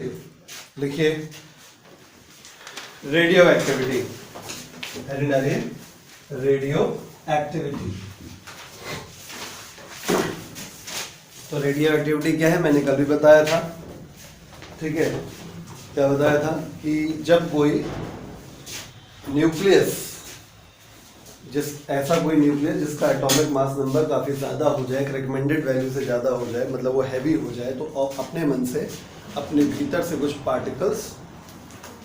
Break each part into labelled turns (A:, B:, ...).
A: लिखिए radio activity, heading डालिए radio activity. तो रेडियो एक्टिविटी क्या है, मैंने कल भी बताया था। ठीक है, क्या बताया था कि जब कोई न्यूक्लियस ऐसा कोई न्यूक्लियस जिसका एटॉमिक मास नंबर काफ़ी ज़्यादा हो जाए, एक रिकमेंडेड वैल्यू से ज़्यादा हो जाए, मतलब वो हैवी हो जाए, तो अपने मन से अपने भीतर से कुछ पार्टिकल्स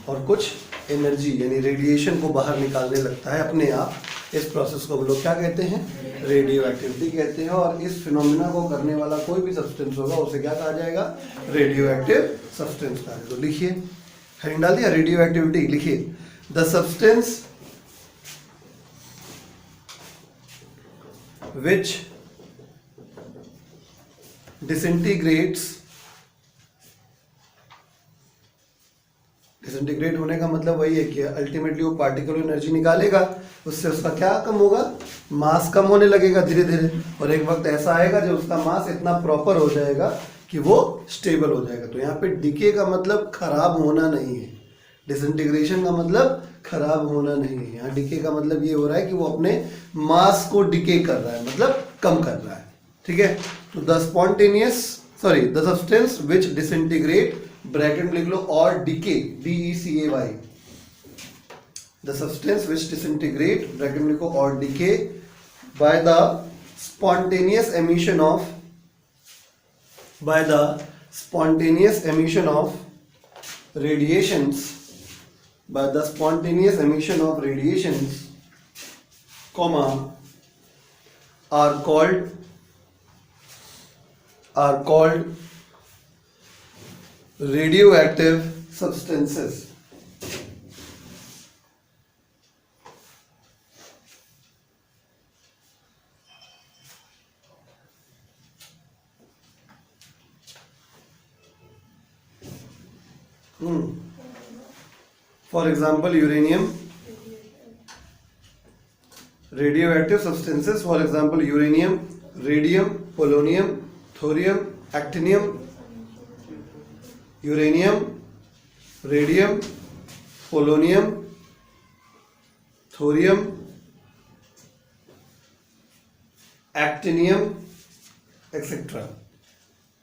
A: और कुछ एनर्जी यानी रेडिएशन को बाहर निकालने लगता है अपने आप। इस प्रोसेस को हम लोग क्या कहते हैं, रेडियो एक्टिविटी कहते हैं। और इस फिनोमिना को करने वाला कोई भी सब्सटेंस होगा उसे क्या कहा जाएगा, रेडियो एक्टिव सब्सटेंस कहा जाएगा। तो लिखिए, हेडिंग डाल दिया रेडियो एक्टिविटी। लिखिए the substance which disintegrates, disintegrate होने का मतलब वही है कि अल्टीमेटली वो पार्टिकल एनर्जी निकालेगा, उससे उसका क्या कम होगा, मास कम होने लगेगा धीरे धीरे। और एक वक्त ऐसा आएगा जब उसका मास इतना प्रॉपर हो जाएगा कि वो स्टेबल हो जाएगा। तो यहाँ पे डिके का मतलब खराब होना नहीं है, डिसइंटीग्रेशन का मतलब खराब होना नहीं है। यहाँ डिके का मतलब ये हो रहा है कि वो अपने मास को डिके कर रहा है, मतलब कम कर रहा है। ठीक है, तो the substance which disintegrate, bracket में लिख लो, और decay, DECAY, the substance which disintegrate, bracket में लिखो, और decay by the spontaneous emission of, radiations, by the spontaneous emission of radiations, comma, are called radioactive substances. For example, uranium. Radioactive substances, for example, uranium, radium, polonium, thorium, actinium. Uranium, radium, polonium, thorium, actinium, etc.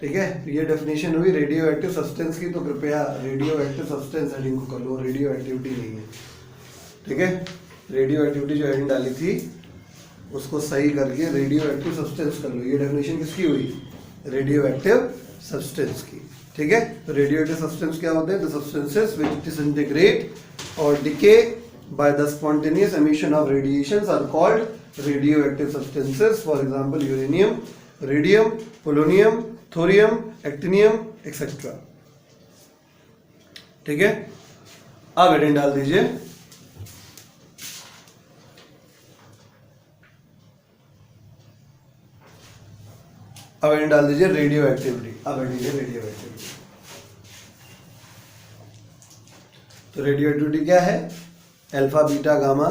A: ठीक है, ये definition हुई radio active substance की। तो कृपया radio active substance heading को कर लो, radio activity नहीं है। ठीक है, रेडियो एक्टिविटी जो हेडिंग डाली थी उसको सही करके रेडियो एक्टिव सब्सटेंस कर लो। ये डेफिनेशन किसकी हुई, रेडियो एक्टिव सब्सटेंस की। ठीक है, तो रेडियो एक्टिव सब्सटेंस क्या होते हैं, द सब्सटेंसेस व्हिच डिसइंटीग्रेट और decay by the spontaneous emission of radiations are called radioactive substances. For example uranium, radium, polonium, thorium, actinium, etcetera. ठीक है, अब हेडिंग डाल दीजिए रेडियो एक्टिविटी। अब हेडिंग है रेडियो एक्टिविटी। तो रेडियो एक्टिविटी क्या है, अल्फा बीटा गामा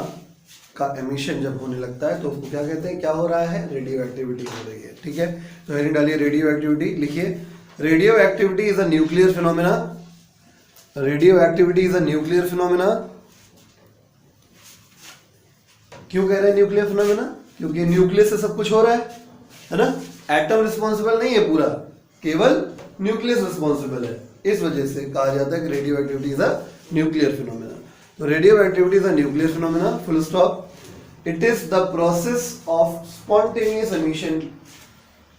A: का एमिशन जब होने लगता है तो उसको क्या कहते हैं, क्या हो रहा है, रेडियो एक्टिविटी हो रही है। ठीक है, तो हेडिंग डालिए रेडियो एक्टिविटी। लिखिए radio activity is a nuclear phenomena. Radio activity is a nuclear phenomena. क्यों कह रहे हैं न्यूक्लियर फिनोमेना, क्योंकि न्यूक्लियस से सब कुछ हो रहा है ना। एटम रिस्पॉन्सिबल नहीं है पूरा, केवल न्यूक्लियस रिस्पॉन्सिबल है। इस वजह से कहा जाता है कि radioactivity is a nuclear phenomena. तो radioactivity is a nuclear phenomena, full stop. It is the process of spontaneous emission,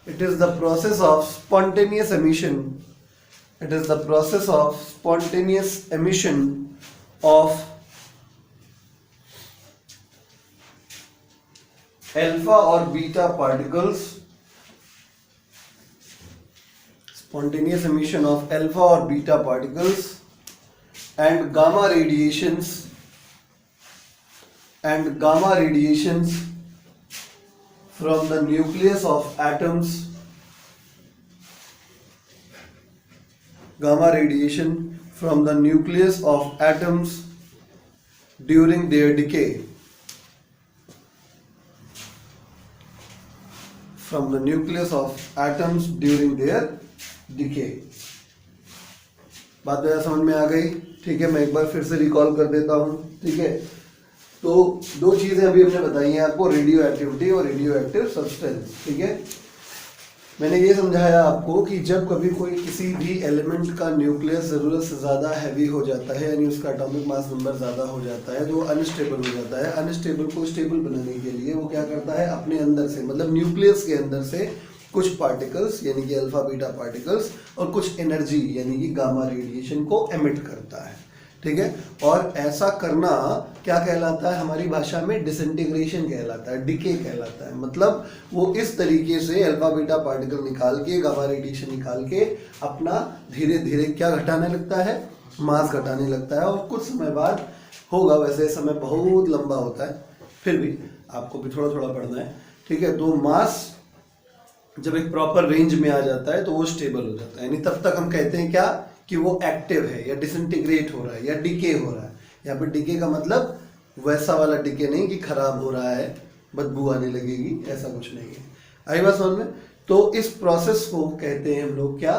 A: it is the process of spontaneous emission, it is the process of spontaneous emission of alpha or beta particles, spontaneous emission of alpha or beta particles and gamma radiations from the nucleus of atoms, gamma radiation from the nucleus of atoms during their decay, from the nucleus of atoms during their decay. बात मेरा समझ में आ गई? ठीक है, मैं एक बार फिर से रिकॉल कर देता हूँ। ठीक है, तो दो चीजें अभी हमने बताई हैं आपको, रेडियो एक्टिविटी और रेडियो एक्टिव सब्सटेंस। ठीक है, मैंने ये समझाया आपको कि जब कभी कोई किसी भी एलिमेंट का न्यूक्लियस ज़रूरत से ज़्यादा हैवी हो जाता है, यानी उसका एटॉमिक मास नंबर ज़्यादा हो जाता है, तो वो अनस्टेबल हो जाता है। अनस्टेबल को स्टेबल बनाने के लिए वो क्या करता है, अपने अंदर से, मतलब न्यूक्लियस के अंदर से कुछ पार्टिकल्स यानी कि अल्फा बीटा पार्टिकल्स और कुछ एनर्जी यानी कि गामा रेडिएशन को एमिट करता है। ठीक है, और ऐसा करना क्या कहलाता है, हमारी भाषा में डिसइंटीग्रेशन कहलाता है, डिके कहलाता है। मतलब वो इस तरीके से अल्फा बीटा पार्टिकल निकाल के, गामा रेडिएशन निकाल के अपना धीरे धीरे क्या घटाने लगता है, मास घटाने लगता है। और कुछ समय बाद होगा, वैसे समय बहुत लंबा होता है, फिर भी आपको भी थोड़ा थोड़ा पढ़ना है। ठीक है, तो मास जब एक प्रॉपर रेंज में आ जाता है तो वो स्टेबल हो जाता है, यानी तब तक हम कहते हैं क्या, कि वो एक्टिव है या डिसइंटीग्रेट हो रहा है या डिके हो रहा है। यहाँ पे डिके का मतलब वैसा वाला डिके नहीं कि खराब हो रहा है, बदबू आने लगेगी, ऐसा कुछ नहीं है। आई बात समझ में? तो इस प्रोसेस को कहते हैं हम लोग क्या,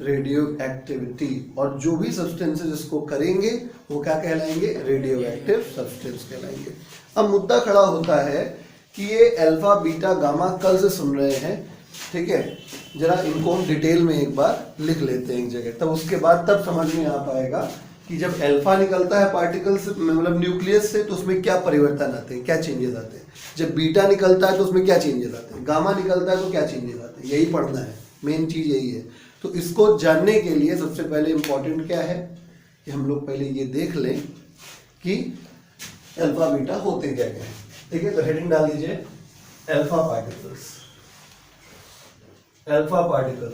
A: रेडियो एक्टिविटी। और जो भी सब्सटेंसेस इसको करेंगे वो क्या कहलाएंगे, रेडियो एक्टिव सब्सटेंस कहलाएंगे। अब मुद्दा खड़ा होता है कि ये अल्फा बीटा गामा कल से सुन रहे हैं, ठीक है, जरा इनको हम डिटेल में एक बार लिख लेते हैं एक जगह, तब उसके बाद तब समझ में आ पाएगा कि जब अल्फा निकलता है पार्टिकल से, मतलब न्यूक्लियस से, तो उसमें क्या परिवर्तन आते हैं, क्या चेंजेस आते हैं। जब बीटा निकलता है तो उसमें क्या चेंजेस आते हैं, गामा निकलता है तो क्या चेंजेस आते हैं, यही पढ़ना है, मेन चीज यही है। तो इसको जानने के लिए सबसे पहले इंपॉर्टेंट क्या है कि हम लोग पहले ये देख लें कि अल्फा बीटा होते क्या क्या है। ठीक है, तो हेडिंग डाल दीजिए अल्फा पार्टिकल्स। अल्फा पार्टिकल,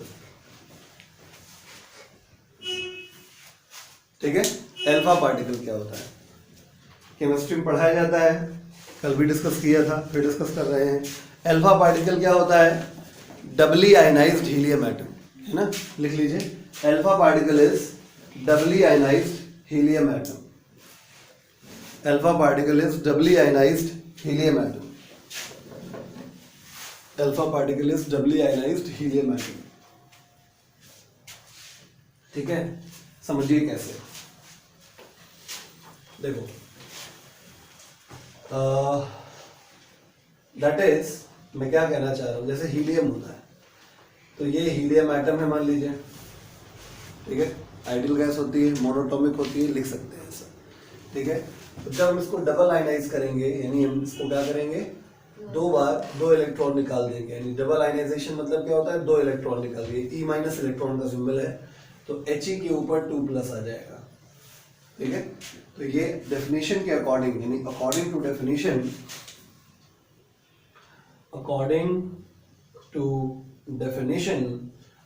A: ठीक है, अल्फा पार्टिकल क्या होता है, केमिस्ट्री में पढ़ाया जाता है, कल भी डिस्कस किया था, फिर डिस्कस कर रहे हैं। अल्फा पार्टिकल क्या होता है, डबली आयनाइज्ड हीलियम एटम, है ना, लिख लीजिए, alpha particle is doubly ionised helium atom. Alpha particle is doubly ionised helium atom. Alpha particle is doubly ionised helium atom. ठीक है, समझिए कैसे, देखो, दैट इज, मैं क्या कहना चाह रहा हूं, जैसे हीलियम होता है, तो ये हीलियम एटम है मान लीजिए, ठीक है, आइडियल गैस होती है, मोनोटॉमिक होती है, लिख सकते हैं ऐसा। ठीक है, तो जब हम इसको डबल आयनाइज करेंगे, यानी हम इसको क्या करेंगे, दो बार दो इलेक्ट्रॉन निकाल देंगे, यानी डबल आयनाइजेशन मतलब क्या होता है, दो इलेक्ट्रॉन निकाल दिए, ई माइनस इलेक्ट्रॉन का सिंबल है, तो He के ऊपर 2+ आ जाएगा। ठीक है, तो ये डेफिनेशन के अकॉर्डिंग, यानी according to definition, according to definition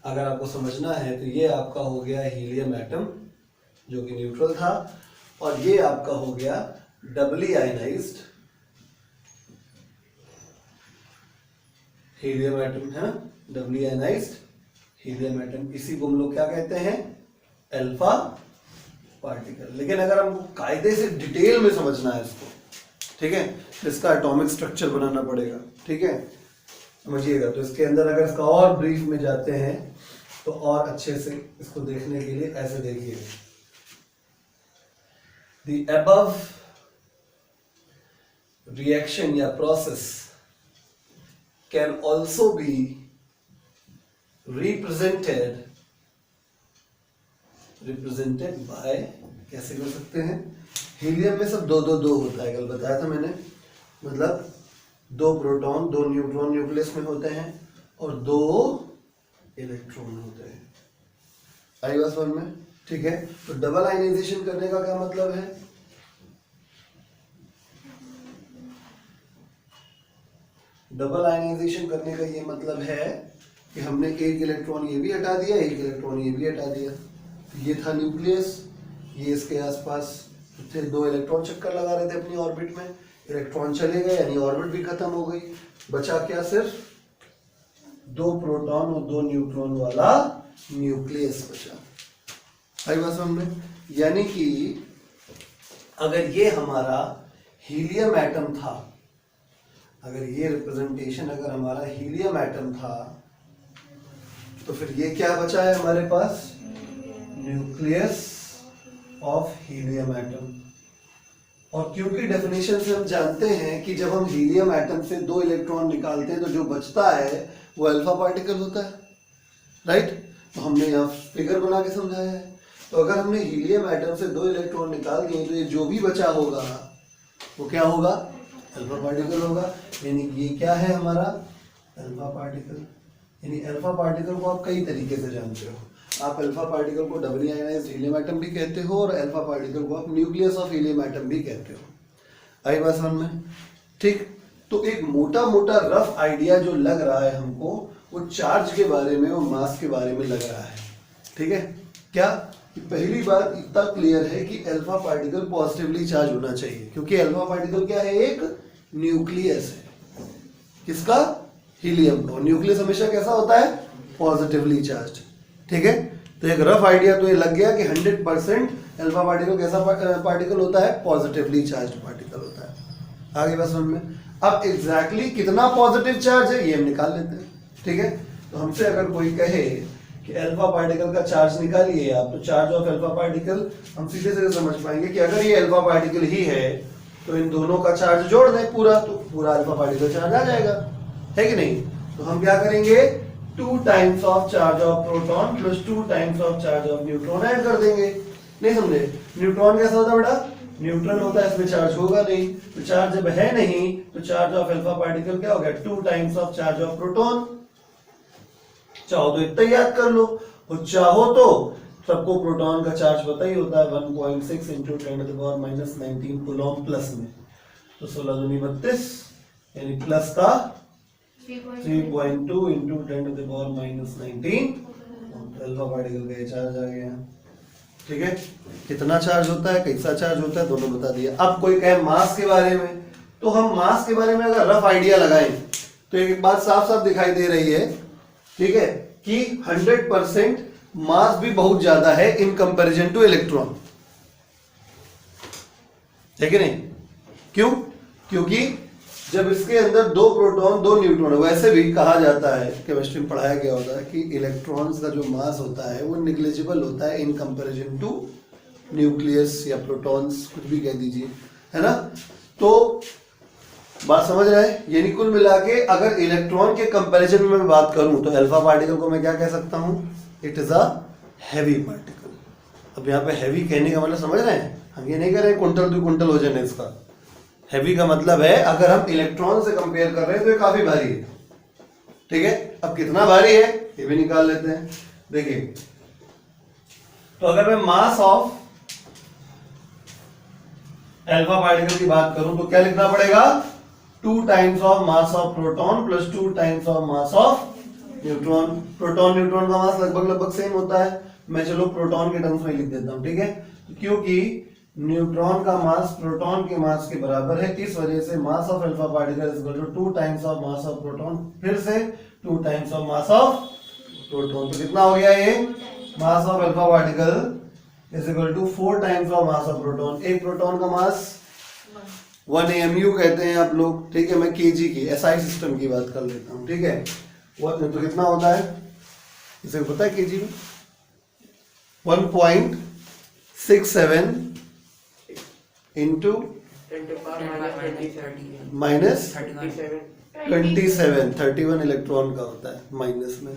A: अगर आपको समझना है तो ये आपका हो गया हीलियम एटम जो कि न्यूट्रल था, और ये आपका हो गया डबली आयनाइज्ड हीलियम एटम, है ना, डबली आयनाइज्ड हीलियम एटम। इसी को हम लोग क्या कहते हैं, अल्फा पार्टिकल। लेकिन अगर हमको कायदे से डिटेल में समझना है इसको, ठीक है, तो इसका एटॉमिक स्ट्रक्चर बनाना पड़ेगा। ठीक है, समझिएगा, तो इसके अंदर अगर इसका और ब्रीफ में जाते हैं तो और अच्छे से इसको देखने के लिए ऐसे देखिए, The above reaction या process can also be represented by, कैसे कर सकते हैं, हीलियम में सब दो दो दो होता है, कल बताया था मैंने, मतलब दो प्रोटॉन दो न्यूट्रॉन न्यूक्लियस में होते हैं और दो इलेक्ट्रॉन होते हैं। आई बात समझ में? ठीक है, तो डबल आयनाइजेशन करने का क्या मतलब है, डबल आयनाइजेशन करने का ये मतलब है कि हमने एक इलेक्ट्रॉन ये भी हटा दिया, एक इलेक्ट्रॉन ये भी हटा दिया। ये था न्यूक्लियस, ये इसके आसपास थे, दो इलेक्ट्रॉन चक्कर लगा रहे थे अपनी ऑर्बिट में, इलेक्ट्रॉन चले गए यानी ऑर्बिट भी खत्म हो गई, बचा क्या, सिर्फ दो प्रोटॉन और दो न्यूट्रॉन वाला न्यूक्लियस बचा। आई बात समझ में? यानी कि अगर ये हमारा हीलियम एटम था, अगर ये रिप्रेजेंटेशन अगर हमारा हीलियम एटम था, तो फिर ये क्या बचा है हमारे पास, न्यूक्लियस ऑफ हीलियम एटम। और क्योंकि डेफिनेशन से हम जानते हैं कि जब हम हीलियम एटम से 2 इलेक्ट्रॉन निकालते हैं तो जो बचता है वो अल्फा पार्टिकल होता है, राइट। तो हमने यहाँ फिगर बना के समझाया है। तो अगर हमने हीलियम एटम से 2 इलेक्ट्रॉन निकाल दिए तो ये जो भी बचा होगा वो क्या होगा, अल्फा पार्टिकल होगा। यानी कि ये क्या है हमारा अल्फा पार्टिकल। यानी अल्फा पार्टिकल को आप कई तरीके से जानते हो। आप अल्फा पार्टिकल को डबली आयनाइज्ड हीलियम एटम भी कहते हो और अल्फा पार्टिकल को आप न्यूक्लियस ऑफ हीलियम एटम भी कहते हो। आई बात समझ में, ठीक। तो एक मोटा मोटा रफ आइडिया जो लग रहा है हमको वो चार्ज के बारे में और मास के बारे में लग रहा है, ठीक है। क्या कि पहली बात इतना क्लियर है कि अल्फा पार्टिकल पॉजिटिवली चार्ज होना चाहिए, क्योंकि अल्फा पार्टिकल क्या है, एक न्यूक्लियस है। किसका, हीलियम। और न्यूक्लियस हमेशा कैसा होता है, पॉजिटिवली चार्ज, ठीक है। तो एक रफ आइडिया तो ये लग गया कि 100% अल्फा पार्टिकल कैसा पार्टिकल होता है, पॉजिटिवली चार्ज पार्टिकल होता है। आगे बस समझ में। अब एग्जैक्टली कितना पॉजिटिव चार्ज है ये हम निकाल लेते हैं, ठीक है। तो हमसे अगर कोई कहे कि अल्फा पार्टिकल का चार्ज निकालिए आप, तो चार्ज ऑफ अल्फा पार्टिकल हम सीधे सीधे समझ पाएंगे कि अगर ये अल्फा पार्टिकल ही है तो इन दोनों का चार्ज जोड़ दें पूरा, तो पूरा अल्फा पार्टिकल चार्ज आ जाएगा, है कि नहीं। तो हम क्या करेंगे, 2 times of charge of proton plus 2 times of charge of neutron add कर देंगे। नहीं समझे, न्यूट्रॉन कैसा होता है बेटा, न्यूट्रल होता है, इसमें चार्ज होगा नहीं। तो चार्ज जब है नहीं तो चार्ज ऑफ अल्फा पार्टिकल क्या हो गया, 2 times of charge of proton. चाहो तो इतना याद कर लो, और चाहो तो सबको प्रोटॉन का चार्ज पता ही होता है 1.6 इंटू 10⁻⁻19 कूलॉम प्लस में। तो 16 दूनी 32 यानी प्लस का 3.2 इंटू 10⁻⁻19 अल्फा पार्टिकल का चार्ज आ गया, ठीक है। कितना चार्ज होता है, कैसा चार्ज होता है, दोनों बता दिया। अब कोई कहे मास के बारे में, तो हम मास के बारे में अगर रफ आइडिया लगाएं तो एक बात साफ साफ दिखाई दे रही है, ठीक है, कि 100% मास भी बहुत ज्यादा है इन कंपैरिजन टू इलेक्ट्रॉन, है कि नहीं। क्यों, क्योंकि जब इसके अंदर 2 प्रोटॉन 2 न्यूट्रॉन, वैसे भी कहा जाता है, केमिस्ट्री में पढ़ाया गया होता है कि इलेक्ट्रॉन्स का जो मास होता है वो निग्लिजिबल होता है इन कंपैरिजन टू न्यूक्लियस या प्रोटॉन्स, कुछ भी कह दीजिए, है ना। तो बात समझ रहे हैं। यानी कुल मिला के अगर इलेक्ट्रॉन के कंपैरिजन में मैं बात करूं तो अल्फा पार्टिकल को मैं क्या कह सकता हूं, it is a heavy particle. अब यहाँ पे हैवी कहने का मतलब समझ रहे हैं, हम ये नहीं कह रहे क्विंटल 2 क्विंटल वजन है इसका। हैवी का मतलब है अगर हम इलेक्ट्रॉन से कंपेयर कर रहे हैं तो ये काफी भारी है, ठीक है। अब कितना भारी है ये भी निकाल लेते हैं। देखिए, तो अगर मैं मास ऑफ अल्फा पार्टिकल की बात करूं तो क्या लिखना पड़ेगा, 2 times of mass of proton plus 2 times of mass of neutron. Proton neutron का मास लगभग सेम होता है। मैं चलो प्रोटॉन के टर्म्स में लिख देता हूं, ठीक है। क्योंकि न्यूट्रॉन का मास प्रोटॉन के मास के बराबर है, इस वजह से mass of alpha particle is equal to 2 times of mass of proton, फिर से 2 times of mass of proton. तो कितना हो गया ये, mass of alpha particle is equal to 4 times of mass of proton. एक प्रोटॉन का मास 1 AMU कहते हैं आप लोग, ठीक है। मैं केजी की एसआई सिस्टम की बात कर लेता हूं, ठीक है। तो कितना होता है, इसे पता है केजी में, 1.67 इंटू माइनस 27 31 इलेक्ट्रॉन का होता है माइनस में,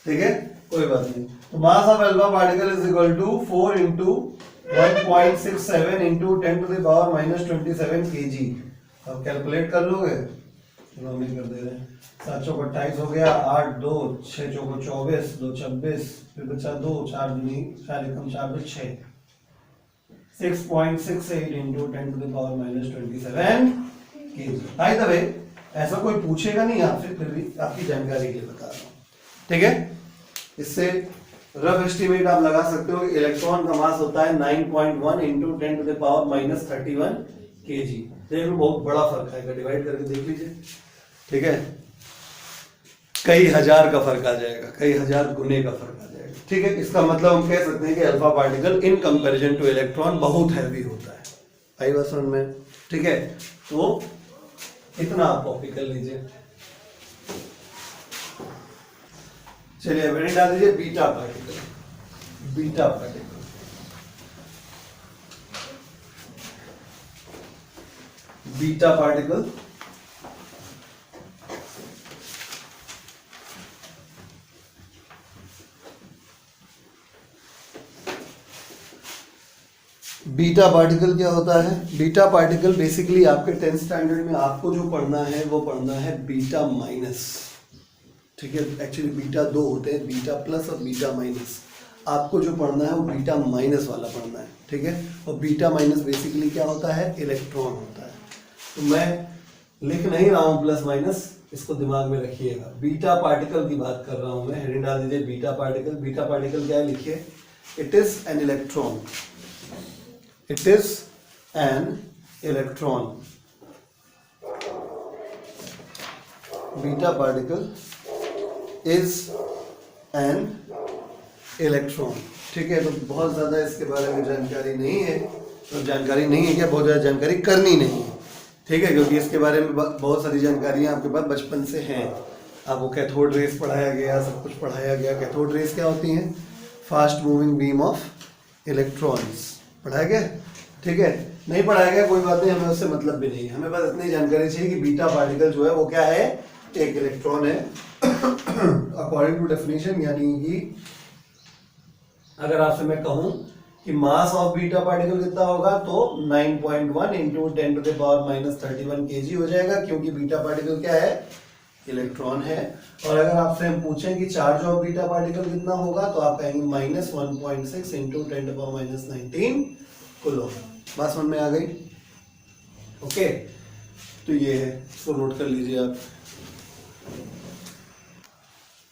A: ठीक है। कोई बात नहीं। तो mass of alpha particle is equal to 4 into 1.67 into 10⁻⁻27 kg। अब कैलकुलेट कर लोगे, चलो हम ही कर दे रहे हैं। 7 चौक 28 हो गया, 8 2 6 चौक 24 2 26, फिर बचा 2 4 दूनी 4 एकम 4 2 6, 6.68 into 10⁻⁻27 kg। By the way ऐसा कोई पूछेगा नहीं आपसे, फिर भी आपकी जानकारी के लिए बता रहा हूँ, ठीक है। इससे रफ एस्टिमेट आप लगा सकते हो कि इलेक्ट्रॉन का मास होता है 9.1 इंटू 10⁻⁻31 kg। देख लो बहुत बड़ा फर्क है, डिवाइड करके देख लीजिए, ठीक है। कई हजार का फर्क आ जाएगा, कई हजार गुने का फर्क आ जाएगा, ठीक है। इसका मतलब हम कह सकते हैं कि alpha particle in comparison two electron बहुत हैवी होता है। आई बात समझ में, ठीक है। तो इतना आप कॉपी कर लीजिए। चलिए वेरिएंट डाल दीजिए beta particle. Beta particle. Beta particle beta particle क्या होता है? बीटा पार्टिकल बेसिकली आपके 10th स्टैंडर्ड में आपको जो पढ़ना है वो पढ़ना है बीटा माइनस, ठीक है। एक्चुअली बीटा दो होते हैं, बीटा प्लस और बीटा माइनस। आपको जो पढ़ना है वो बीटा माइनस वाला पढ़ना है, ठीक है। और बीटा माइनस बेसिकली क्या होता है? इलेक्ट्रॉन होता है। तो मैं लिख नहीं रहा हूँ प्लस माइनस, इसको दिमाग में रखिएगा। बीटा पार्टिकल की बात कर रहा हूँ मैं, हेडिंग डाल दीजिए बीटा पार्टिकल। बीटा पार्टिकल क्या है लिखिए, it is an electron. It is an electron. Beta particle is an electron. ठीक है, तो बहुत ज़्यादा इसके बारे में जानकारी नहीं है, तो जानकारी नहीं है क्या, बहुत ज़्यादा जानकारी करनी नहीं है, ठीक है, क्योंकि इसके बारे में बहुत सारी जानकारियाँ आपके पास बचपन से हैं। आपको कैथोड रेस पढ़ाया गया, सब कुछ पढ़ाया गया। कैथोड रेस क्या होती हैं? Fast moving beam of electrons पढ़ाया गया, ठीक है। नहीं पढ़ाया गया कोई बात नहीं, हमें उससे मतलब भी नहीं है। हमें बस इतनी जानकारी चाहिए कि बीटा पार्टिकल जो है वो क्या है? एक इलेक्ट्रॉन है अकॉर्डिंग टू डेफिनेशन। यानी कि अगर आपसे मैं कहूं कि मास ऑफ बीटा पार्टिकल कितना होगा, तो 9.1 इंटू 10⁻³ kg हो जाएगा, क्योंकि बीटा पार्टिकल क्या है? इलेक्ट्रॉन है। और अगर आपसे हम पूछें कि चार्ज ऑफ बीटा पार्टिकल कितना होगा, तो आप कहेंगे -1.6 इंटू 10⁻19 कूलम। बात समझ में आ गई? ओके, तो ये है, इसको नोट कर लीजिए आप।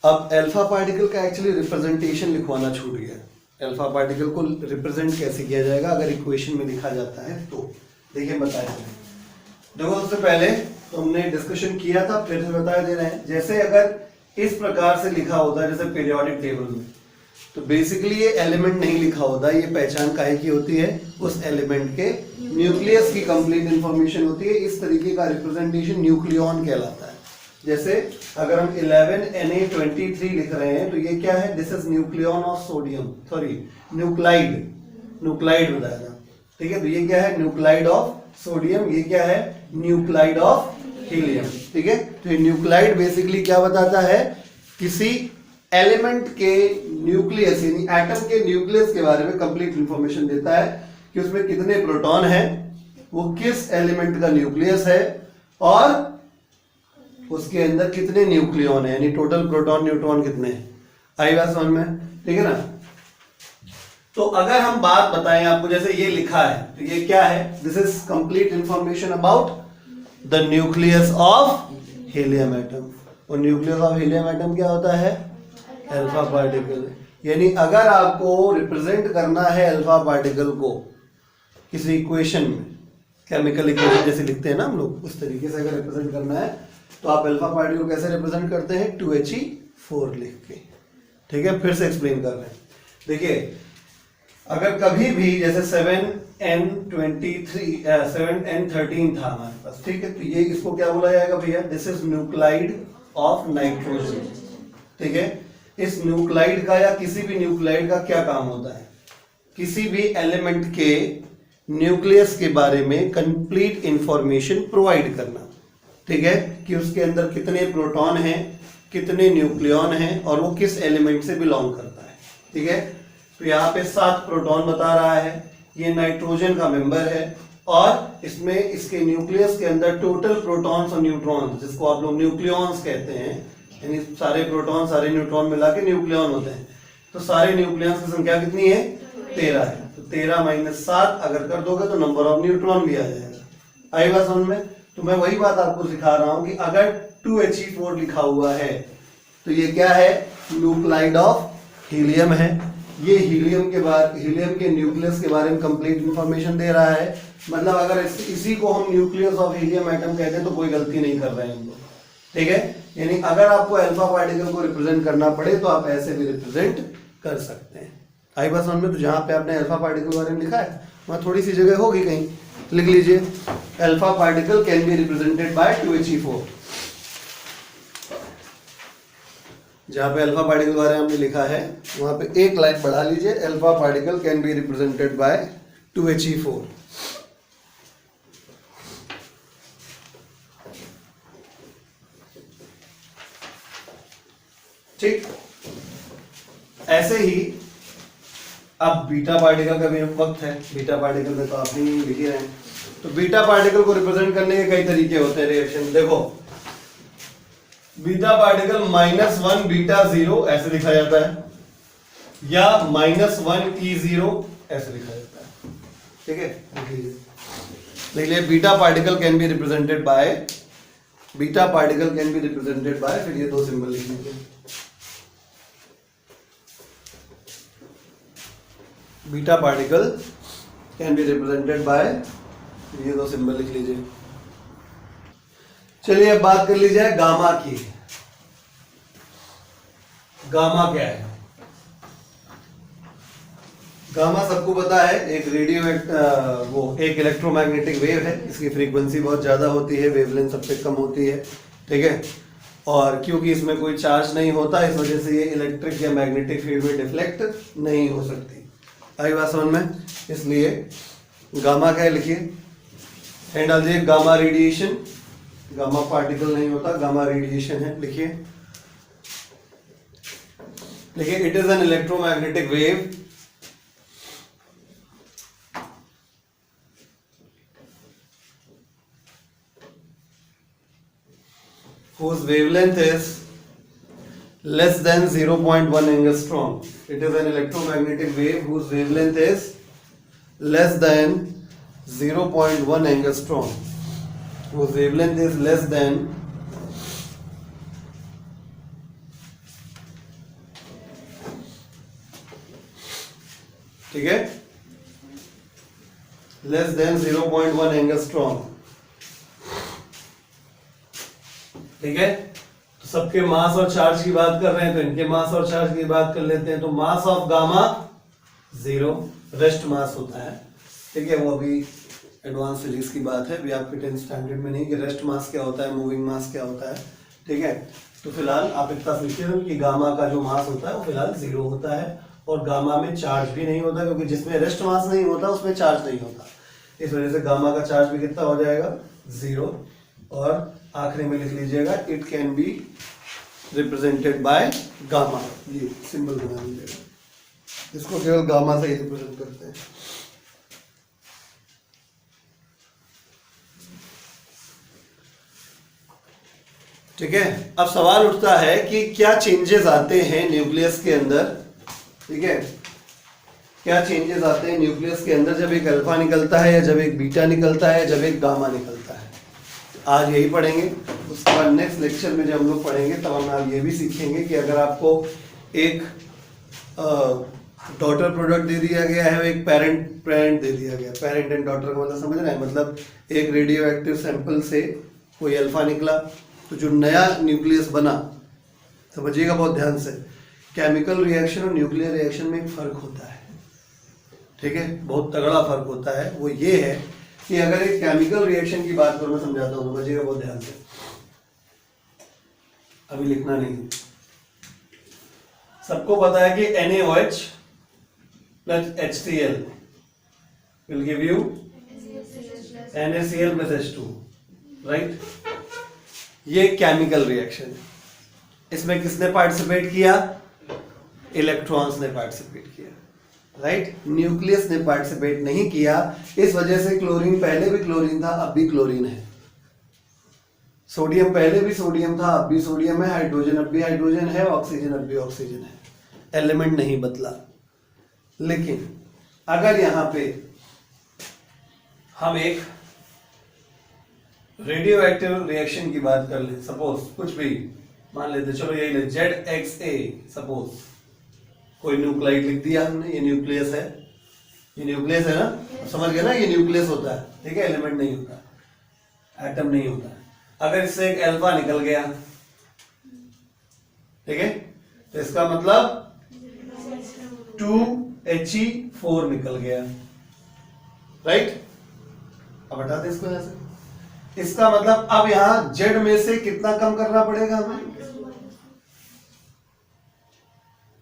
A: अब अल्फा पार्टिकल का एक्चुअली रिप्रेजेंटेशन लिखवाना छूट गया। अल्फा पार्टिकल को रिप्रेजेंट कैसे किया जाएगा अगर इक्वेशन में लिखा जाता है तो? देखिए बताया जाए। देखो सबसे पहले तो हमने डिस्कशन किया था, फिर से बताया दे रहे हैं। जैसे अगर इस प्रकार से लिखा होता है जैसे पीरियोडिक टेबल में, तो बेसिकली ये एलिमेंट नहीं लिखा होता। ये पहचान काहे की होती है? उस एलिमेंट के न्यूक्लियस की कंप्लीट इंफॉर्मेशन होती है। इस तरीके का रिप्रेजेंटेशन न्यूक्लियॉन कहलाता है। जैसे अगर हम 11Na23 लिख रहे हैं तो ये क्या है? This is nucleon of sodium, sorry nuclide बताया था, ठीक है। तो ये क्या है? Nuclide of sodium. ये क्या है? न्यूक्लाइड ऑफ हीलियम, ठीक है। तो ये न्यूक्लाइड बेसिकली क्या बताता है? किसी एलिमेंट के न्यूक्लियस यानी एटम के न्यूक्लियस के बारे में कंप्लीट इंफॉर्मेशन देता है कि उसमें कितने प्रोटॉन हैं, वो किस एलिमेंट का न्यूक्लियस है, और उसके अंदर कितने न्यूक्लियॉन है, यानी टोटल प्रोटॉन न्यूट्रॉन कितने हैं। आई बात समझ में? ठीक है ना। तो अगर हम बात बताएं आपको, जैसे ये लिखा है तो ये क्या है? This is complete information about the nucleus of helium atom. और न्यूक्लियस ऑफ हीलियम एटम क्या होता है? Alpha particle. यानी अगर आपको रिप्रेजेंट करना है अल्फा पार्टिकल को किसी इक्वेशन में, केमिकल इक्वेशन जैसे लिखते हैं ना हम लोग, उस तरीके से अगर रिप्रेजेंट करना है तो आप अल्फा पार्टिकल को कैसे रिप्रेजेंट करते हैं? 2He4 लिख के, ठीक है। फिर से एक्सप्लेन कर रहे हैं। देखिए अगर कभी भी जैसे 7N13 था हमारे पास, ठीक है, तो ये इसको क्या बोला जाएगा भैया? This is nuclide of nitrogen, ठीक है। इस न्यूक्लाइड का या किसी भी न्यूक्लाइड का क्या काम होता है? किसी भी एलिमेंट के न्यूक्लियस के बारे में कंप्लीट इंफॉर्मेशन प्रोवाइड करना, ठीक है, कि उसके अंदर कितने प्रोटॉन हैं, कितने न्यूक्लियॉन हैं, और वो किस एलिमेंट से बिलोंग करता है, ठीक है। तो यहाँ पे 7 प्रोटॉन बता रहा है, ये नाइट्रोजन का मेंबर है, और इसमें इसके न्यूक्लियस के अंदर टोटल प्रोटॉन्स और न्यूट्रॉन्स, जिसको आप लोग न्यूक्लियॉन्स कहते हैं, यानी सारे प्रोटॉन सारे न्यूट्रॉन मिला के न्यूक्लियॉन होते हैं। तो सारे न्यूक्लियॉन्स की संख्या कितनी है? 13 है। तो 13 - 7 अगर कर दोगे तो नंबर ऑफ न्यूट्रॉन भी आ जाएगा। आई बात समझ में? तो मैं वही बात आपको सिखा रहा हूं कि अगर 2He4 लिखा हुआ है तो ये क्या है? न्यूक्लाइड ऑफ हीलियम है। ये हीलियम के न्यूक्लियस के बारे में कंप्लीट इंफॉर्मेशन दे रहा है। मतलब अगर इसी को हम न्यूक्लियस ऑफ हीलियम एटम कहते हैं तो कोई गलती नहीं कर रहे हैं हम लोग, ठीक है। यानी अगर आपको अल्फा पार्टिकल को रिप्रेजेंट करना पड़े तो आप ऐसे भी रिप्रेजेंट कर सकते हैं। आई बात समझ में? तो जहां पे आपने अल्फा पार्टिकल के बारे में लिखा है वहां थोड़ी सी जगह होगी, कहीं लिख लीजिए alpha particle can be represented by 2He4। जहाँ पे अल्फा पार्टिकल बारे में हमने लिखा है वहाँ पे एक लाइन बढ़ा लीजिए, alpha particle can be represented by 2He4। ठीक, ऐसे ही अब बीटा पार्टिकल का भी वक्त है। बीटा पार्टिकल में तो आप नहीं लिख ही रहे हैं, तो बीटा पार्टिकल को रिप्रेजेंट करने के कई तरीके होते हैं रिएक्शन। देखो बीटा पार्टिकल -1 बीटा 0 ऐसे लिखा जाता है, या -1E0 ऐसे लिखा जाता है। ठीक है, लिख लीजिए beta particle can be represented by, beta particle can be represented by, फिर ये दो सिंबल लिख लीजिए, beta particle can be represented by, ये दो सिंबल लिख लीजिए। चलिए अब बात कर लीजिए गामा की। गामा क्या है? गामा सबको पता है, एक एक इलेक्ट्रोमैग्नेटिक वेव है। इसकी फ्रीक्वेंसी बहुत ज्यादा होती है, वेवलेंथ सबसे कम होती है। ठीक है, और क्योंकि इसमें कोई चार्ज नहीं होता, इस वजह से ये इलेक्ट्रिक या मैग्नेटिक फील्ड में डिफ्लेक्ट नहीं हो सकती। आई बात समझ में? इसलिए गामा क्या है लिखिए, एंड डालिए गामा रेडिएशन। गामा पार्टिकल नहीं होता, गामा रेडिएशन है, लिखिए। देखिए it is an electromagnetic wave whose wavelength is less than 0.1 angstrom. It is an electromagnetic wave whose wavelength is less than 0.1 angstrom. Whose wavelength is less than ठीक है, less than 0.1 angstrom। ठीक है, तो सबके मास और चार्ज की बात कर रहे हैं, तो इनके मास और चार्ज की बात कर लेते हैं। तो mass of gamma 0, rest mass होता है। ठीक है, वो अभी एडवांस फिजिक्स की बात है, अभी आपके 10th स्टैंडर्ड में नहीं कि रेस्ट मास क्या होता है, मूविंग मास क्या होता है। ठीक है, तो फिलहाल आप इतना समझिए कि गामा का जो मास होता है वो फिलहाल 0 होता है, और गामा में चार्ज भी नहीं होता, क्योंकि जिसमें रेस्ट मास नहीं होता उसमें चार्ज नहीं होता। इस वजह से गामा का चार्ज भी कितना हो जाएगा, 0। और आखिरी में लिख लीजिएगा it can be represented by gamma, ये सिंबल बना लीजिएगा, इसको केवल गामा से ही रिप्रेजेंट करते हैं। ठीक है, अब सवाल उठता है कि क्या चेंजेस आते हैं न्यूक्लियस के अंदर। ठीक है, क्या चेंजेस आते हैं न्यूक्लियस के अंदर जब एक अल्फा निकलता है, या जब एक बीटा निकलता है, जब एक गामा निकलता है। आज यही पढ़ेंगे, उसके बाद नेक्स्ट लेक्चर में जब हम लोग पढ़ेंगे तब हम आप ये भी सीखेंगे कि अगर आपको एक डॉटर प्रोडक्ट दे दिया गया है, एक पेरेंट दे दिया गया, पेरेंट एंड डॉटर का मतलब समझ रहे हैं, मतलब एक रेडियो एक्टिव सैंपल से कोई अल्फा निकला, तो जो नया न्यूक्लियस बना, समझिएगा बहुत ध्यान से, केमिकल रिएक्शन और न्यूक्लियर रिएक्शन में एक फर्क होता है। ठीक है, बहुत तगड़ा फर्क होता है। वो ये है कि अगर एक केमिकल रिएक्शन की बात करूं, मैं समझाता हूं, समझिएगा बहुत ध्यान से, अभी लिखना नहीं। सबको पता है कि NaOH plus HCl will give you NaCl plus H2, right? ये केमिकल रिएक्शन है। इसमें किसने पार्टिसिपेट किया? इलेक्ट्रॉन्स ने पार्टिसिपेट किया, राइट? न्यूक्लियस ने पार्टिसिपेट नहीं किया। इस वजह से क्लोरीन पहले भी क्लोरीन था, अब भी क्लोरीन है। सोडियम पहले भी सोडियम था, अब भी सोडियम है। हाइड्रोजन अब भी हाइड्रोजन है, ऑक्सीजन अब भी ऑक्सीजन है। एलिमेंट नहीं बदला। लेकिन अगर यहां पे हम एक रेडियो एक्टिव रिएक्शन की बात कर ले, सपोज कुछ भी मान लेते, चलो यही ले ZXA, सपोज कोई न्यूक्लाइड लिख दिया हमने, ये न्यूक्लियस है, ये न्यूक्लियस है ना, समझ गए ना, ये न्यूक्लियस होता है। ठीक है, एलिमेंट नहीं होता, एटम नहीं होता है। अगर इससे एक अल्फा निकल गया, ठीक है, तो इसका मतलब 2He4 निकल गया, राइट? अब हटा दे इसको यहां से। इसका मतलब अब यहां Z में से कितना कम करना पड़ेगा हमें?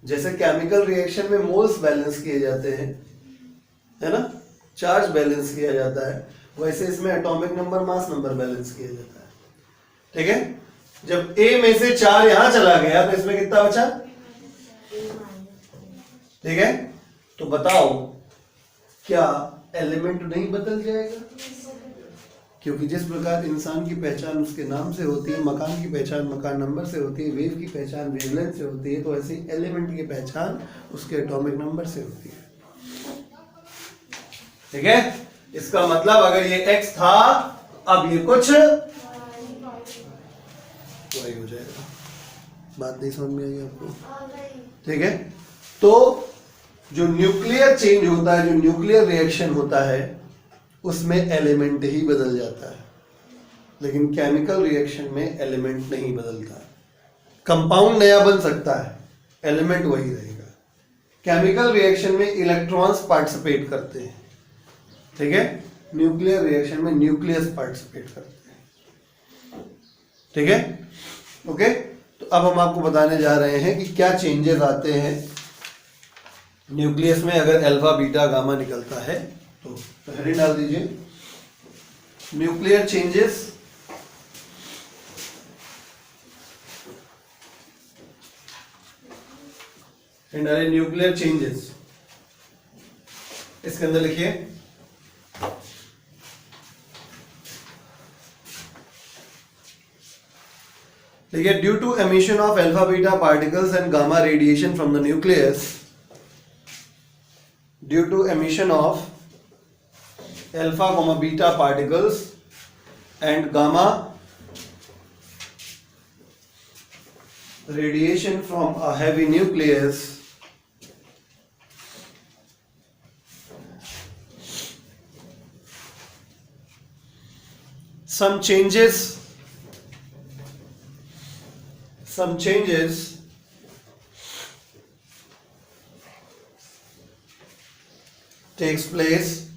A: जैसे केमिकल रिएक्शन में मोल्स बैलेंस किए जाते हैं, है ना, चार्ज बैलेंस किया जाता है, वैसे इसमें atomic number mass number balance किया जाता है। ठीक है, जब A में से 4 यहां चला गया तो इसमें कितना बचा? ठीक है, तो बताओ क्या एलिमेंट नहीं बदल जाएगा? क्योंकि जिस प्रकार इंसान की पहचान उसके नाम से होती है, मकान की पहचान मकान नंबर से होती है, वेव की पहचान वेवलेंथ से होती है, तो ऐसे एलिमेंट की पहचान उसके एटॉमिक नंबर से होती है। ठीक है, इसका मतलब अगर ये x था, अब ये कुछ वही हो जाएगा। बात नहीं समझ में आई आपको? ठीक है, तो जो न्यूक्लियर चेंज होता है, जो न्यूक्लियर रिएक्शन होता है, उसमें एलिमेंट ही बदल जाता है, लेकिन केमिकल रिएक्शन में एलिमेंट नहीं बदलता। कंपाउंड नया बन सकता है, एलिमेंट वही रहेगा। केमिकल रिएक्शन में इलेक्ट्रॉन्स पार्टिसिपेट करते हैं, ठीक है, न्यूक्लियर रिएक्शन में न्यूक्लियस पार्टिसिपेट करते हैं। ठीक है, ओके। तो अब हम आपको बताने जा रहे हैं कि क्या चेंजेस आते हैं न्यूक्लियस में अगर अल्फा बीटा गामा निकलता है। तो हेडिंग डाल दीजिए, न्यूक्लियर चेंजेस न्यूक्लियर चेंजेस, इसके अंदर लिखिए ठीक है, due to emission of alpha beta particles and gamma radiation from the nucleus, due to emission of alpha comma beta particles and gamma radiation from a heavy nucleus, some changes takes place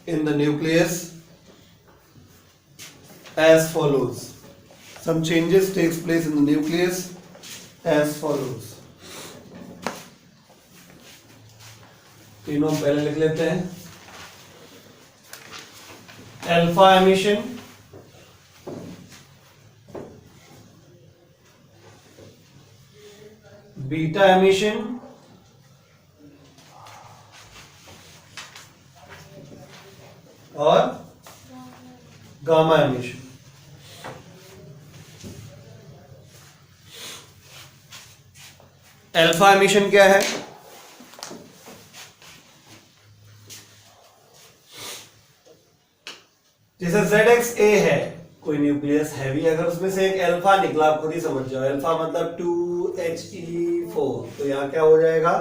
A: in the nucleus as follows. Some changes takes place in the nucleus as follows. तीनों पहले लिख लेते हैं। Alpha emission, beta emission, और gamma emission. Alpha emission क्या है? जैसे ZXA है कोई न्यूक्लियस हैवी, अगर उसमें से एक अल्फा निकला, आप खुद ही समझ जाओ, अल्फा मतलब 2He4, तो यहां क्या हो जाएगा?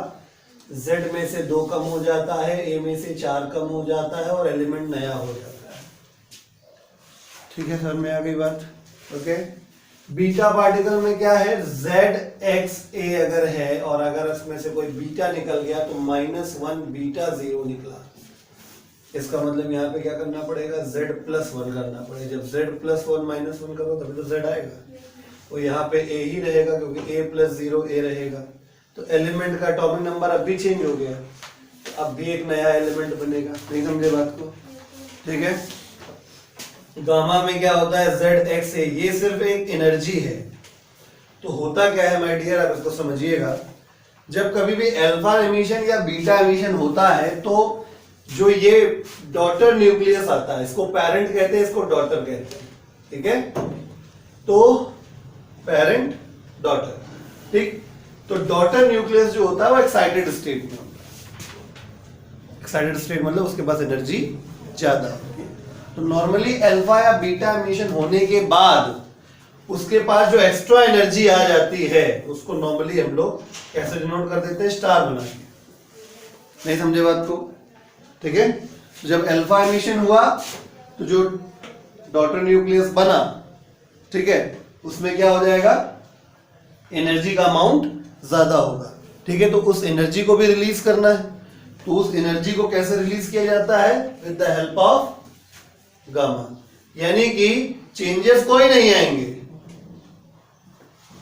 A: Z में से 2 कम हो जाता है, A में से 4 कम हो जाता है, और एलिमेंट नया हो जाता है। ठीक है, सर में आ गई बात? ओके। बीटा पार्टिकल में क्या है? ZXA अगर है और अगर इसमें से कोई बीटा निकल गया तो -1 बीटा 0 निकला, इसका मतलब यहाँ पे क्या करना पड़ेगा? Z+1 करना पड़ेगा। जब Z+1 -1 करो तभी तो Z आएगा, तो यहाँ पे A ही रहेगा क्योंकि A+0 A रहेगा। तो एलिमेंट का एटॉमिक नंबर अब भी चेंज हो गया, तो अब भी एक नया एलिमेंट बनेगा। नहीं समझे बात को? ठीक है। गामा में क्या होता है? ZXA, ये सिर्फ एक एनर्जी है। तो होता क्या है माय डियर, आप इसको समझिएगा, जब कभी भी अल्फा एमिशन या बीटा एमिशन होता है तो जो ये डॉटर न्यूक्लियस आता है, इसको पेरेंट कहते हैं, इसको डॉटर कहते हैं। ठीक है, तो पेरेंट डॉटर, ठीक। तो डॉटर न्यूक्लियस जो होता है वो एक्साइटेड स्टेट में होता है। एक्साइटेड स्टेट मतलब उसके पास एनर्जी ज्यादा होती है। तो नॉर्मली अल्फा या बीटा एमिशन होने के बाद उसके पास जो एक्स्ट्रा एनर्जी आ जाती है उसको नॉर्मली हम लोग कैसे डिनोट कर देते हैं? स्टार बना के। नहीं समझे बात को? ठीक है, जब अल्फा एमिशन हुआ तो जो डॉटर न्यूक्लियस बना, ठीक है, उसमें क्या हो जाएगा? एनर्जी का अमाउंट ज्यादा होगा। ठीक है, तो उस एनर्जी को भी रिलीज करना है, तो उस एनर्जी को कैसे रिलीज किया जाता है? With the help of gamma. यानी कि चेंजेस कोई नहीं आएंगे,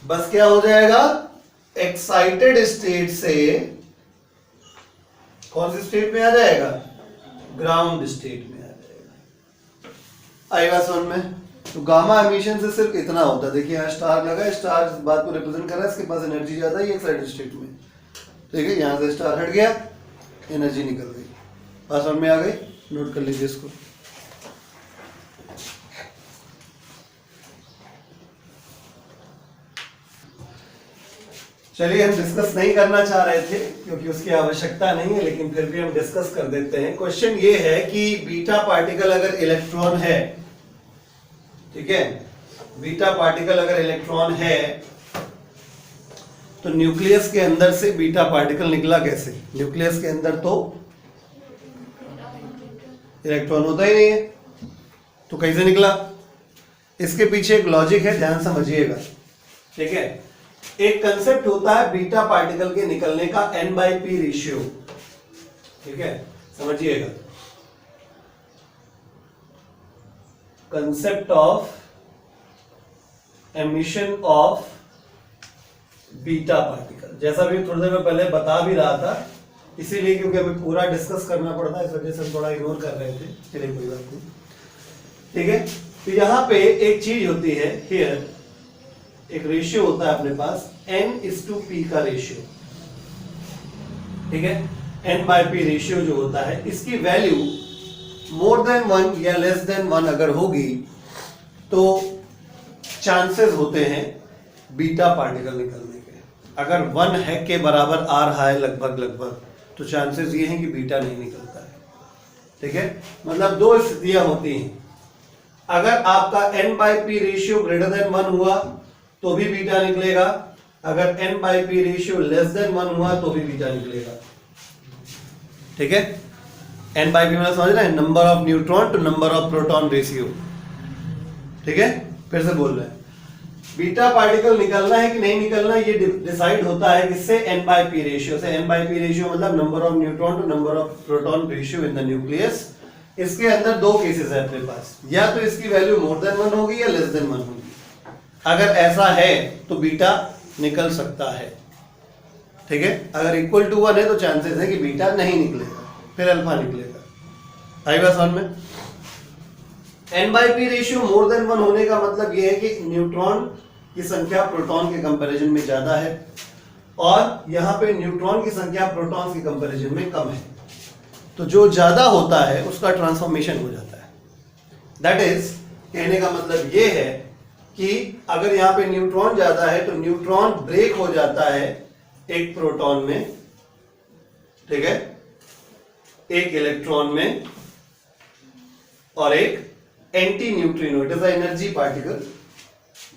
A: बस क्या हो जाएगा, एक्साइटेड स्टेट से कौन सी स्टेट में आ जाएगा, ग्राउंड स्टेट में आ जाएगा। आएगा समझ में। तो गामा एमिशन से सिर्फ इतना होता है, देखिए यहाँ स्टार लगा है, स्टार इस बात को रिप्रेजेंट कर रहा है इसके पास एनर्जी ज्यादा है एक्साइटेड स्टेट में, ठीक है, यहाँ से स्टार हट गया, एनर्जी निकल गई, बात समझ में आ गई, नोट कर लीजिए इसको। चलिए हम डिस्कस नहीं करना चाह रहे थे क्योंकि उसकी आवश्यकता नहीं है, लेकिन फिर भी हम डिस्कस कर देते हैं। क्वेश्चन ये है कि बीटा पार्टिकल अगर इलेक्ट्रॉन है, ठीक है, बीटा पार्टिकल अगर इलेक्ट्रॉन है तो न्यूक्लियस के अंदर से बीटा पार्टिकल निकला कैसे? न्यूक्लियस के अंदर तो इलेक्ट्रॉन होता ही नहीं है, तो कैसे निकला? इसके पीछे एक लॉजिक है, ध्यान समझिएगा, ठीक है। एक कंसेप्ट होता है बीटा पार्टिकल के निकलने का n/p रेशियो, ठीक है, समझिएगा। Concept of emission of beta particle, जैसा भी थोड़ी देर में पहले बता भी रहा था, इसीलिए क्योंकि हमें पूरा डिस्कस करना पड़ता है इस वजह से हम थोड़ा इग्नोर कर रहे थे, चलिए कोई बात नहीं, ठीक है। तो यहां पे एक चीज होती है, हियर एक रेशियो होता है अपने पास n/p का रेशियो, ठीक है, n/p रेशियो जो होता है, इसकी वैल्यू मोर देन 1 या लेस देन 1 अगर होगी तो चांसेस होते हैं बीटा पार्टिकल निकलने के। अगर 1 है के बराबर आ रहा है लगभग तो चांसेस ये हैं कि बीटा नहीं निकलता है, ठीक है। मतलब दो स्थितियां होती हैं, अगर आपका n/p रेशियो ग्रेटर देन 1 हुआ तो भी बीटा निकलेगा, अगर n/p रेशियो लेस देन 1 हुआ तो भी बीटा निकलेगा, ठीक है। n/p मतलब समझ रहे हैं, number of neutron to number of proton ratio, ठीक है। फिर से बोल रहे हैं, बीटा पार्टिकल निकलना है कि नहीं निकलना ये डिसाइड होता है किससे, n/p रेशियो से। n/p रेशियो मतलब number of neutron to number of proton ratio in the nucleus. इसके अंदर दो केसेस है अपने पास, या तो इसकी वैल्यू मोर देन 1 होगी या लेस देन 1 होगी। अगर ऐसा है तो बीटा निकल सकता है, ठीक है। अगर इक्वल टू 1 है तो चांसेस है कि बीटा नहीं निकलेगा, फिर अल्फा निकलेगा। आई बात समझ में। n/p रेशियो मोर देन 1 होने का मतलब यह है कि न्यूट्रॉन की संख्या प्रोटॉन के कंपैरिजन में ज्यादा है, और यहां पे न्यूट्रॉन की संख्या प्रोटॉन के कंपैरिजन में कम है, तो जो ज्यादा होता है उसका ट्रांसफॉर्मेशन हो जाता है। दैट इज, कहने का मतलब यह है कि अगर यहां पे न्यूट्रॉन ज्यादा है तो न्यूट्रॉन ब्रेक हो जाता है एक प्रोटॉन में, ठीक है, एक इलेक्ट्रॉन में, और एक anti neutrino, it is a energy particle.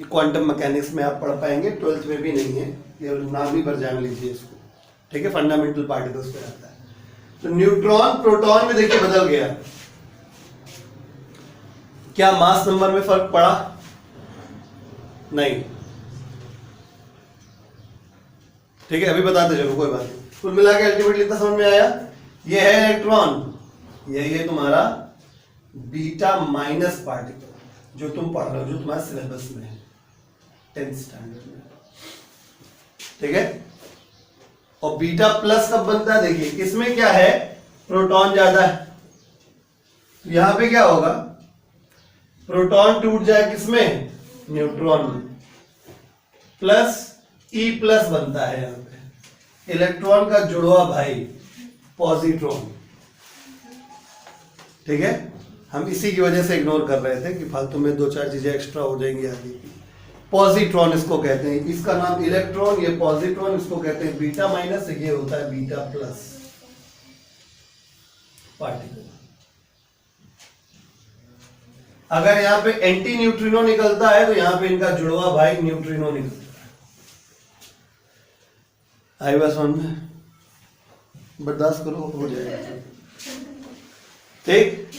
A: Quantum mechanics में आप पढ़ पाएंगे, 12th में भी नहीं है, ये नाम ही पर जान लीजिए इसको, ठीक है, फंडामेंटल पार्टिकल्स पे आता है। तो न्यूट्रॉन प्रोटॉन में देखिए बदल गया, क्या मास नंबर में फर्क पड़ा? नहीं, ठीक है, अभी बताते चलो, कोई बात नहीं। कुल मिला के अल्टीमेटली इतना समझ में आया, ये है इलेक्ट्रॉन, यही है तुम्हारा बीटा माइनस पार्टिकल जो तुम पढ़ रहे हो, जो तुम्हारे सिलेबस में है 10th स्टैंडर्ड में, ठीक है। और बीटा प्लस कब बनता है? देखिए इसमें क्या है, प्रोटॉन ज्यादा है, तो यहां पे क्या होगा, प्रोटॉन टूट जाए किसमें, न्यूट्रॉन में, प्लस ई प्लस बनता है यहां पे, इलेक्ट्रॉन का जुड़वा भाई पॉजिट्रॉन, ठीक है। हम इसी की वजह से इग्नोर कर रहे थे कि फालतू में 2-4 चीजें एक्स्ट्रा हो जाएंगी आगे की। पॉजिट्रॉन इसको कहते हैं, इसका नाम इलेक्ट्रॉन, ये पॉजिट्रॉन, इसको कहते हैं बीटा माइनस, ये होता है बीटा प्लस पार्टिकल। अगर यहां पे एंटी न्यूट्रिनो निकलता है तो यहां पे इनका जुड़वा भाई न्यूट्रिनो निकलता है। आई बात समझ में, बर्दाश्त करो, हो जाएगा, ठीक।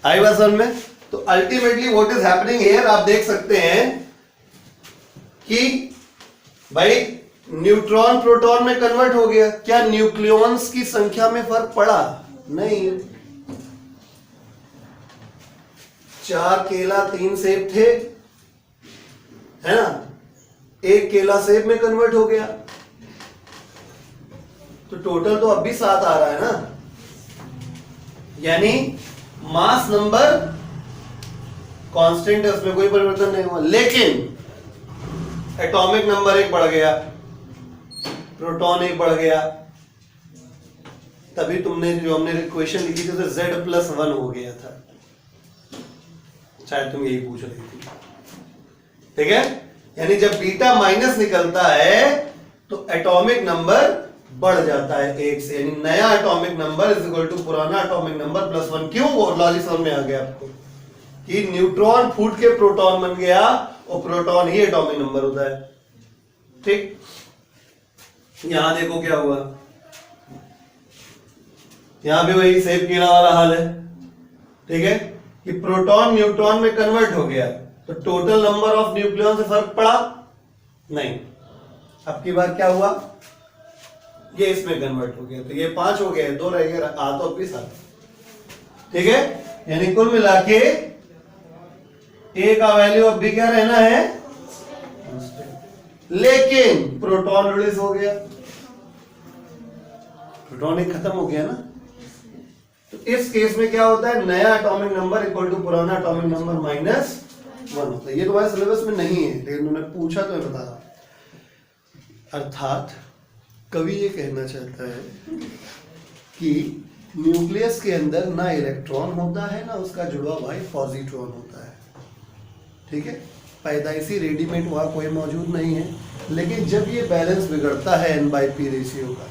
A: आई बात समझ में। तो ultimately what is happening here, आप देख सकते हैं कि भाई न्यूट्रॉन प्रोटॉन में कन्वर्ट हो गया। क्या न्यूक्लियॉन्स की संख्या में फर्क पड़ा? नहीं, 4 केला 3 सेब थे, है ना, एक केला सेब में कन्वर्ट हो गया, तो टोटल तो अब भी 7 आ रहा है ना, यानी मास नंबर कांस्टेंट है, उसमें कोई परिवर्तन नहीं हुआ, लेकिन एटॉमिक नंबर एक बढ़ गया, प्रोटॉन एक बढ़ गया, तभी तुमने जो हमने इक्वेशन लिखी थी तो Z+1 हो गया था, शायद तुम यही पूछ रही थी। ठीक है, यानी जब बीटा माइनस निकलता है तो एटॉमिक नंबर बढ़ जाता है 1 से, यानी नया atomic number is equal to पुराना एटॉमिक नंबर +1। क्यों? वो लॉजिक समझ में आ गया आपको कि न्यूट्रॉन फूट के प्रोटॉन बन गया और प्रोटॉन ही एटॉमिक नंबर होता है। ठीक, यहां देखो क्या हुआ, यहां भी वही सेब कीड़ा वाला हाल है। ठीक है, कि प्रोटॉन न्यूट्रॉन में कन्वर्ट हो गया तो टोटल नंबर ऑफ न्यूक्लियॉन से फर्क पड़ा नहीं। अब की बार क्या हुआ, ये इसमें कन्वर्ट हो गया तो ये 5 हो गया, 2 रह गया, आ तो भी 7। ठीक है, यानी कुल मिला के ए का वैल्यू अब भी क्या रहना है, लेकिन प्रोटॉन रिलीज हो गया, प्रोटॉन एक खत्म हो गया ना, तो इस केस में क्या होता है, नया एटॉमिक नंबर इक्वल टू पुराना एटॉमिक नंबर -1 होता है। ये तुम्हारे सिलेबस में नहीं है, लेकिन तुमने पूछा तो मैं बता रहा। अर्थात कवि ये कहना चाहता है कि न्यूक्लियस के अंदर ना इलेक्ट्रॉन होता है ना उसका जुड़वा भाई पॉजिट्रॉन होता है। ठीक है, पैदाइशी रेडीमेड वहां कोई मौजूद नहीं है, लेकिन जब ये बैलेंस बिगड़ता है n/p रेशियो का,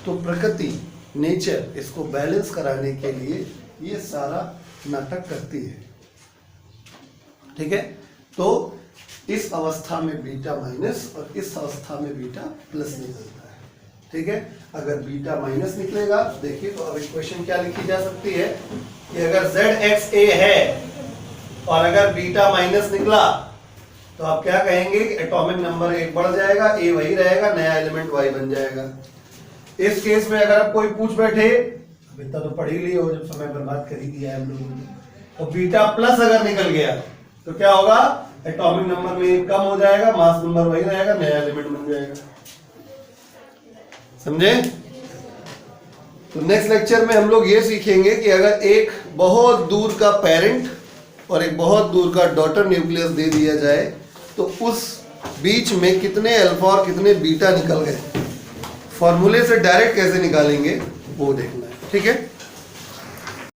A: तो प्रकृति नेचर इसको बैलेंस कराने के लिए ये सारा नाटक करती है। ठीक है, तो इस अवस्था में बीटा माइनस और इस अवस्था में बीटा प्लस निकलता है। ठीक है, अगर बीटा माइनस निकलेगा, देखिए तो अब इक्वेशन क्या लिखी जा सकती है कि अगर ZXA है और अगर बीटा माइनस निकला तो आप क्या कहेंगे कि एटॉमिक नंबर 1 बढ़ जाएगा, A वही रहेगा, नया एलिमेंट Y बन जाएगा। इस केस में अगर आप कोई पूछ बैठे, अब इतना तो पढ़ ही लिया हो, जब समय बर्बाद कर ही दिया है हम लोगों ने, तो बीटा प्लस अगर निकल गया तो क्या होगा, एटॉमिक नंबर में 1 कम हो जाएगा, मास नंबर वही रहेगा, नया एलिमेंट बन जाएगा। समझे? तो नेक्स्ट लेक्चर में हम लोग ये सीखेंगे कि अगर एक बहुत दूर का पेरेंट और एक बहुत दूर का डॉटर न्यूक्लियस दे दिया जाए तो उस बीच में कितने अल्फा और कितने बीटा निकल गए, फॉर्मूले से डायरेक्ट कैसे निकालेंगे वो देखना है। ठीक है।